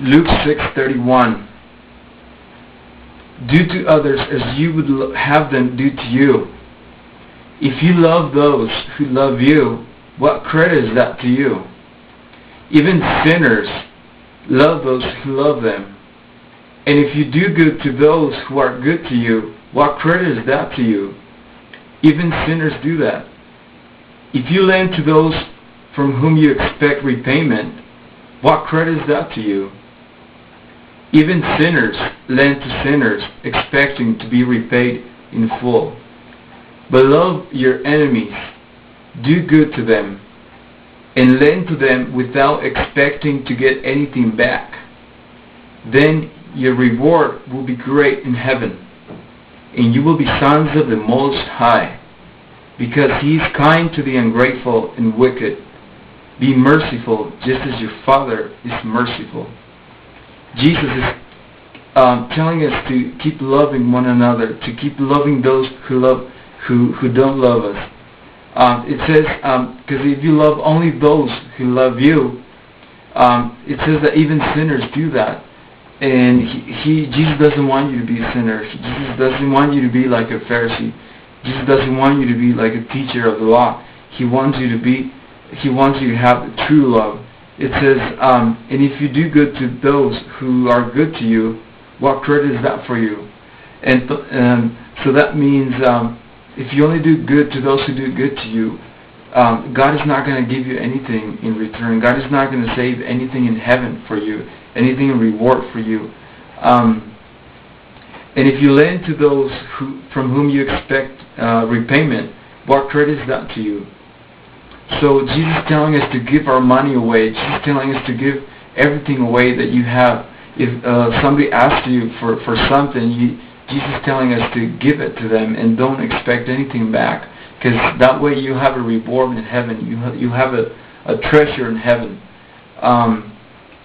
Luke 6:31. Do to others as you would have them do to you. If you love those who love you, what credit is that to you? Even sinners love those who love them. And if you do good to those who are good to you, what credit is that to you? Even sinners do that. If you lend to those from whom you expect repayment, what credit is that to you? Even sinners lend to sinners, expecting to be repaid in full. But love your enemies, do good to them, and lend to them without expecting to get anything back. Then your reward will be great in heaven, and you will be sons of the Most High, because He is kind to the ungrateful and wicked. Be merciful, just as your Father is merciful. Jesus is telling us to keep loving one another, to keep loving those who don't love us. It says, because if you love only those who love you, it says that even sinners do that. And Jesus doesn't want you to be a sinner. Jesus doesn't want you to be like a Pharisee. Jesus doesn't want you to be like a teacher of the law. He wants you to have the true love. It says, and if you do good to those who are good to you, what credit is that for you? And so that means if you only do good to those who do good to you, God is not going to give you anything in return. God is not going to save anything in heaven for you, anything in reward for you. And if you lend to those from whom you expect repayment, what credit is that to you? So Jesus is telling us to give our money away. Jesus is telling us to give everything away that you have. If somebody asks you for something, Jesus is telling us to give it to them and don't expect anything back. Because that way you have a reward in heaven. You have a treasure in heaven.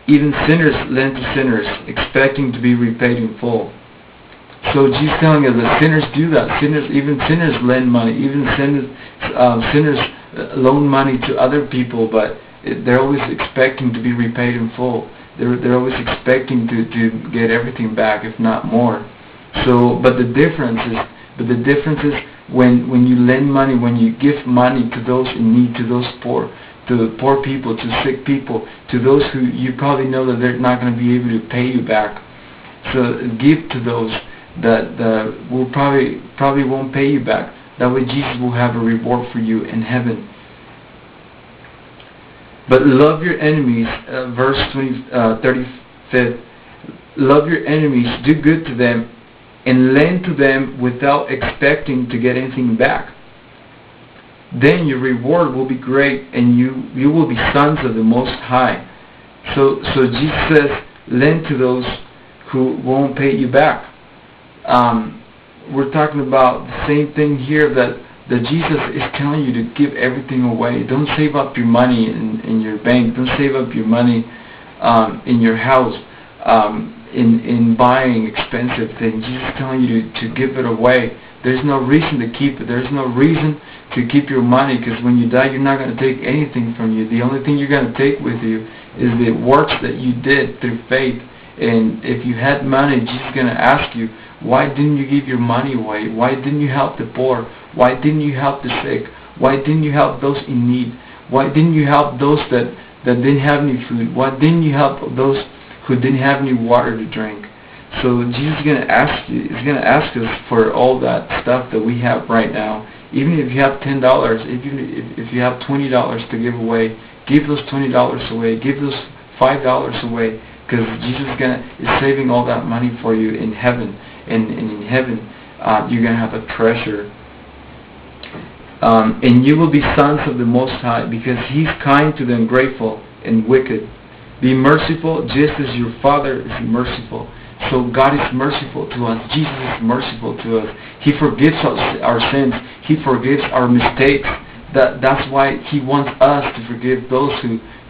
Even sinners lend to sinners, expecting to be repaid in full. So Jesus is telling us that sinners do that. Even sinners lend money. Even sinners loan money to other people, but they're always expecting to be repaid in full. They're always expecting to get everything back, if not more. So, but the difference is when you lend money, when you give money to those in need, to those poor, to the poor people, to sick people, to those who you probably know that they're not going to be able to pay you back. So give to those that will probably won't pay you back. That way Jesus will have a reward for you in heaven. But love your enemies, verse 35. Love your enemies, do good to them, and lend to them without expecting to get anything back. Then your reward will be great, and you will be sons of the Most High. So Jesus says, lend to those who won't pay you back. We're talking about the same thing here, that Jesus is telling you to give everything away. Don't save up your money in your bank. Don't save up your money in your house in buying expensive things. Jesus is telling you to give it away. There's no reason to keep it. There's no reason to keep your money, because when you die, you're not going to take anything from you. The only thing you're going to take with you is the works that you did through faith. And if you had money, Jesus is going to ask you, why didn't you give your money away? Why didn't you help the poor? Why didn't you help the sick? Why didn't you help those in need? Why didn't you help those that didn't have any food? Why didn't you help those who didn't have any water to drink? So Jesus is going to ask you. He's going to ask us for all that stuff that we have right now. Even if you have $10, if you have $20 to give away, give those $20 away. Give those $5 away, because Jesus is saving all that money for you in heaven. And in heaven, you're going to have a treasure. And you will be sons of the Most High, because He's kind to the ungrateful and wicked. Be merciful, just as your Father is merciful. So God is merciful to us. Jesus is merciful to us. He forgives us our sins. He forgives our mistakes. That's why He wants us to forgive those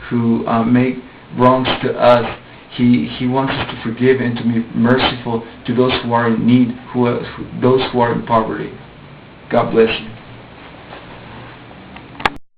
who make wrongs to us. He wants us to forgive and to be merciful to those who are in need, those who are in poverty. God bless you.